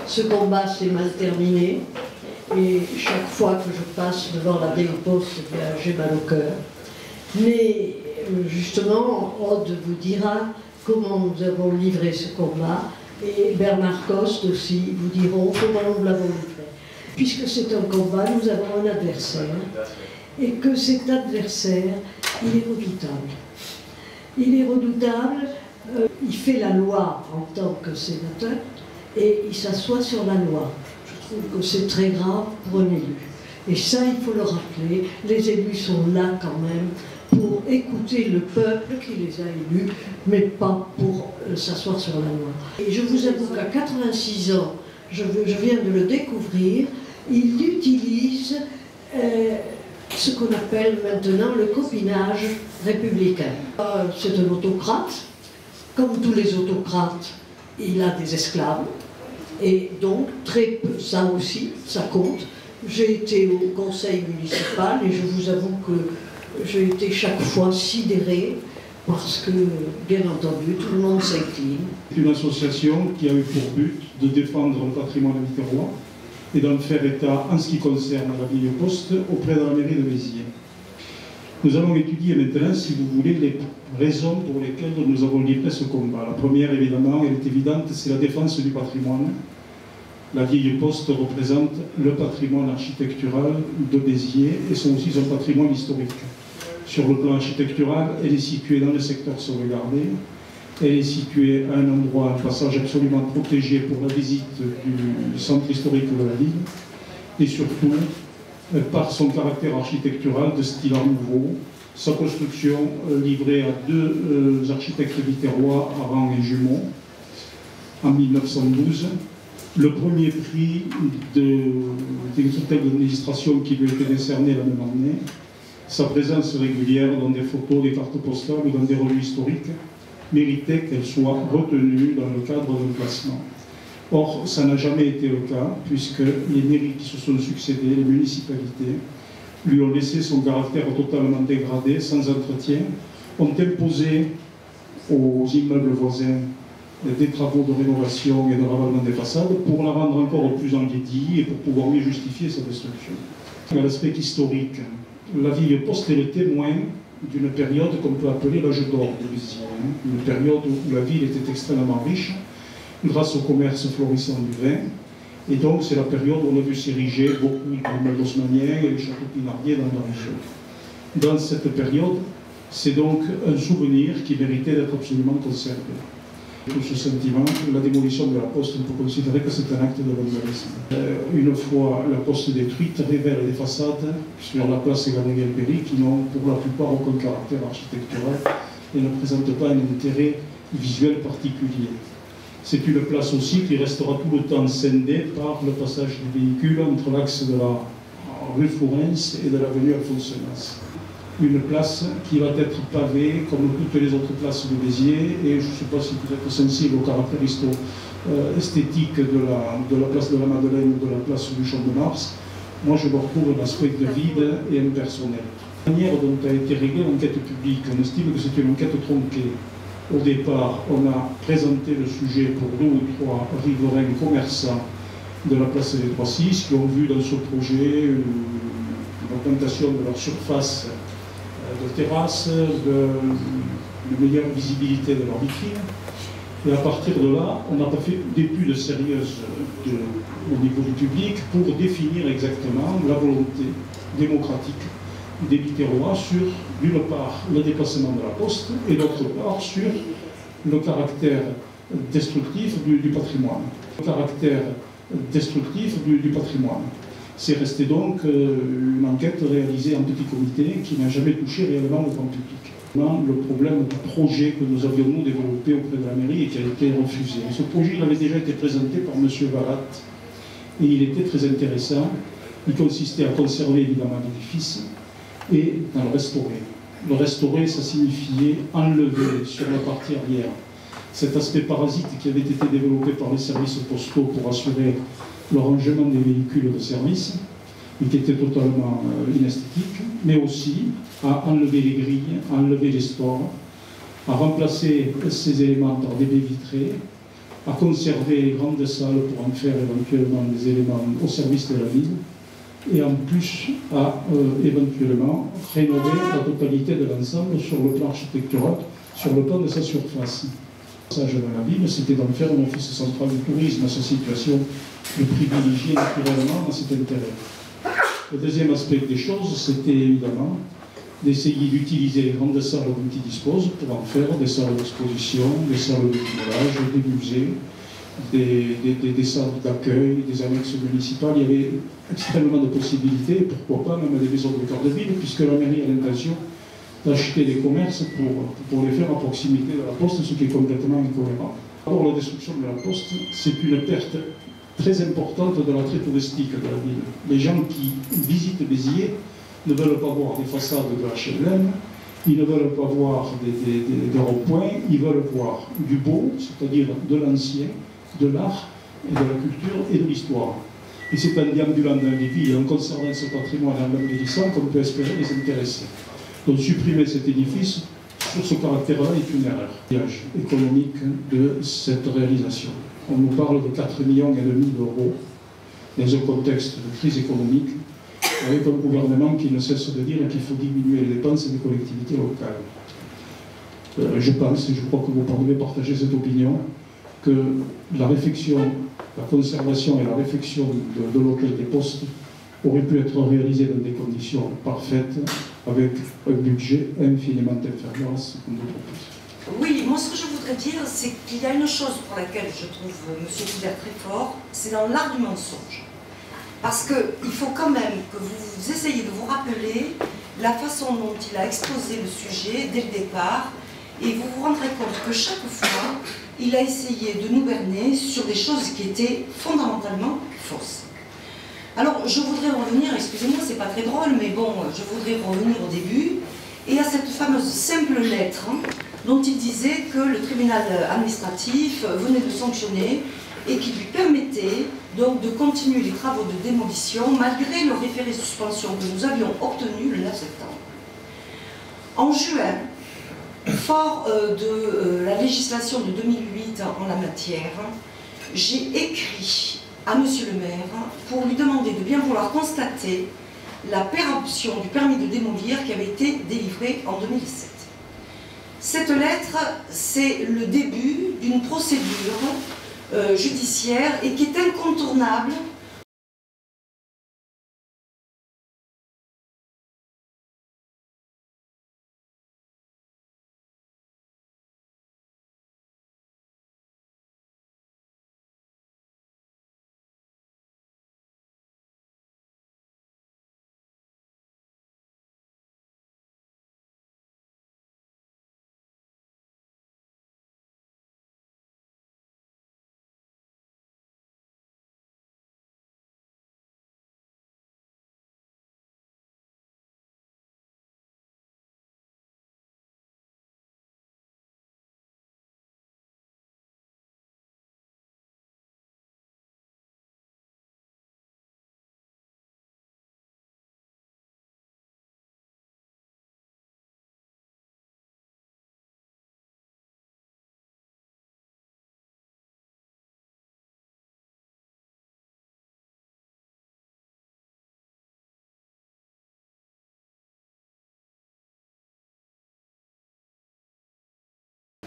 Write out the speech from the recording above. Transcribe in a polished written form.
Ce combat s'est mal terminé. Et chaque fois que je passe devant la vieille poste, j'ai mal au cœur. Mais justement, Aude vous dira comment nous avons livré ce combat, et Bernard Coste aussi vous diront comment nous l'avons livré. Puisque c'est un combat, nous avons un adversaire, et que cet adversaire, il est redoutable. Il est redoutable, il fait la loi en tant que sénateur, et il s'assoit sur la loi. Je trouve que c'est très grave pour un élu. Et ça, il faut le rappeler, les élus sont là quand même pour écouter le peuple qui les a élus, mais pas pour s'asseoir sur la loi. Et je vous avoue qu'à 86 ans, je viens de le découvrir, il utilise ce qu'on appelle maintenant le copinage républicain. C'est un autocrate, comme tous les autocrates, il a des esclaves, et donc très peu, ça aussi, ça compte. J'ai été au conseil municipal et je vous avoue que j'ai été chaque fois sidéré parce que, bien entendu, tout le monde s'incline. C'est une association qui a eu pour but de défendre le patrimoine biterrois et d'en faire état, en ce qui concerne la vieille poste, auprès de la mairie de Béziers. Nous allons étudier maintenant, si vous voulez, les raisons pour lesquelles nous avons livré ce combat. La première, évidemment, elle est évidente, c'est la défense du patrimoine. La vieille poste représente le patrimoine architectural de Béziers et c'est aussi son patrimoine historique. Sur le plan architectural, elle est située dans le secteur sauvegardé. Elle est située à un endroit, un passage absolument protégé pour la visite du centre historique de la ville. Et surtout, par son caractère architectural de style art nouveau, sa construction livrée à deux architectes biterrois, Aran et Jumeau, en 1912. Le premier prix d'une certaine administration qui lui a été décerné la même année, sa présence régulière dans des photos, des cartes postales ou dans des revues historiques méritait qu'elle soit retenue dans le cadre d'un classement. Or, ça n'a jamais été le cas, puisque les mairies qui se sont succédées, les municipalités, lui ont laissé son caractère totalement dégradé, sans entretien, ont imposé aux immeubles voisins des travaux de rénovation et de ravalement des façades pour la rendre encore plus enlaidie et pour pouvoir mieux justifier sa destruction. À l'aspect historique, la vieille poste est le témoin d'une période qu'on peut appeler l'âge d'or de Béziers, une période où la ville était extrêmement riche grâce au commerce florissant du vin, et donc c'est la période où on a vu s'ériger beaucoup d'immeubles haussmanniens et les châteaux pinardiers dans la région. Dans cette période, c'est donc un souvenir qui méritait d'être absolument conservé. Tout ce sentiment, la démolition de la poste, on peut considérer que c'est un acte de vandalisme. Une fois la poste détruite, révèle des façades sur la place Gabriel-Péry qui n'ont pour la plupart aucun caractère architectural et ne présentent pas un intérêt visuel particulier. C'est une place aussi qui restera tout le temps scindée par le passage des véhicules entre l'axe de la rue Flourens et de l'avenue Alphonse Nas. Une place qui va être pavée comme toutes les autres places de Béziers, et je ne sais pas si vous êtes sensible au caractère esthétique de la place de la Madeleine ou de la place du Champ de Mars. Moi, je me retrouve un aspect de vide et impersonnel. La manière dont a été réglée l'enquête publique, on estime que c'est une enquête tronquée. Au départ, on a présenté le sujet pour 2 ou 3 riverains commerçants de la place des 3-6 qui ont vu dans ce projet une augmentation de leur surface de terrasse, de meilleure visibilité de leur vitrine. Et à partir de là, on n'a pas fait d'études sérieuses au niveau du public pour définir exactement la volonté démocratique des Biterrois sur, d'une part, le déplacement de la poste et d'autre part, sur le caractère destructif du patrimoine. Le caractère destructif du patrimoine. C'est resté donc une enquête réalisée en petit comité qui n'a jamais touché réellement le grand public. Le problème du projet que nous avions nous développé auprès de la mairie et qui a été refusé. Ce projet il avait déjà été présenté par M. Varat et il était très intéressant. Il consistait à conserver évidemment l'édifice et à le restaurer. Le restaurer, ça signifiait enlever sur la partie arrière cet aspect parasite qui avait été développé par les services postaux pour assurer le rangement des véhicules de service, et qui était totalement inesthétique, mais aussi à enlever les grilles, à enlever les stores, à remplacer ces éléments par des baies vitrées, à conserver les grandes salles pour en faire éventuellement des éléments au service de la ville, et en plus à éventuellement rénover la totalité de l'ensemble sur le plan architectural, sur le plan de sa surface. Le message de la ville, c'était d'en faire un office central du tourisme, à sa situation de privilégier naturellement dans cet intérêt. Le deuxième aspect des choses, c'était évidemment d'essayer d'utiliser les grandes salles dont ils disposent pour en faire des salles d'exposition, des salles de village, des musées, des salles d'accueil, des annexes municipales. Il y avait extrêmement de possibilités, pourquoi pas même des maisons de cœur de ville, puisque la mairie a l'intention d'acheter des commerces pour les faire à proximité de la poste, ce qui est complètement incohérent. D'abord, la destruction de la poste, c'est une perte très importante de l'attrait touristique de la ville. Les gens qui visitent Béziers ne veulent pas voir des façades de HLM, ils ne veulent pas voir des ronds-points, ils veulent voir du beau, c'est-à-dire de l'ancien, de l'art, et de la culture et de l'histoire. Et c'est en déambulant dans les villes et en conservant ce patrimoine en l'embellissant qu'on peut espérer les intéresser. Donc supprimer cet édifice, sur ce caractère-là, est une erreur. L'usage économique de cette réalisation. On nous parle de 4,5 millions d'euros dans un contexte de crise économique, avec un gouvernement qui ne cesse de dire qu'il faut diminuer les dépenses des collectivités locales. Je pense, et je crois que vous pouvez partager cette opinion, que la réfection, la conservation et la réfection de l'hôtel des postes auraient pu être réalisées dans des conditions parfaites, avec un budget infiniment inférieur à ce qu'on nous propose. Oui, moi ce que je voudrais dire, c'est qu'il y a une chose pour laquelle je trouve M. Coudert très fort, c'est dans l'art du mensonge. Parce qu'il faut quand même que vous essayiez de vous rappeler la façon dont il a exposé le sujet dès le départ, et vous vous rendrez compte que chaque fois, il a essayé de nous berner sur des choses qui étaient fondamentalement fausses. Alors, je voudrais revenir, excusez-moi, c'est pas très drôle, mais bon, je voudrais revenir au début, et à cette fameuse simple lettre dont il disait que le tribunal administratif venait de sanctionner et qui lui permettait donc de continuer les travaux de démolition malgré le référé suspension que nous avions obtenu le 9 septembre. En juin, fort de la législation de 2008 en la matière, j'ai écrit à Monsieur le maire pour lui demander de bien vouloir constater la péremption du permis de démolir qui avait été délivré en 2007. Cette lettre, c'est le début d'une procédure judiciaire et qui est incontournable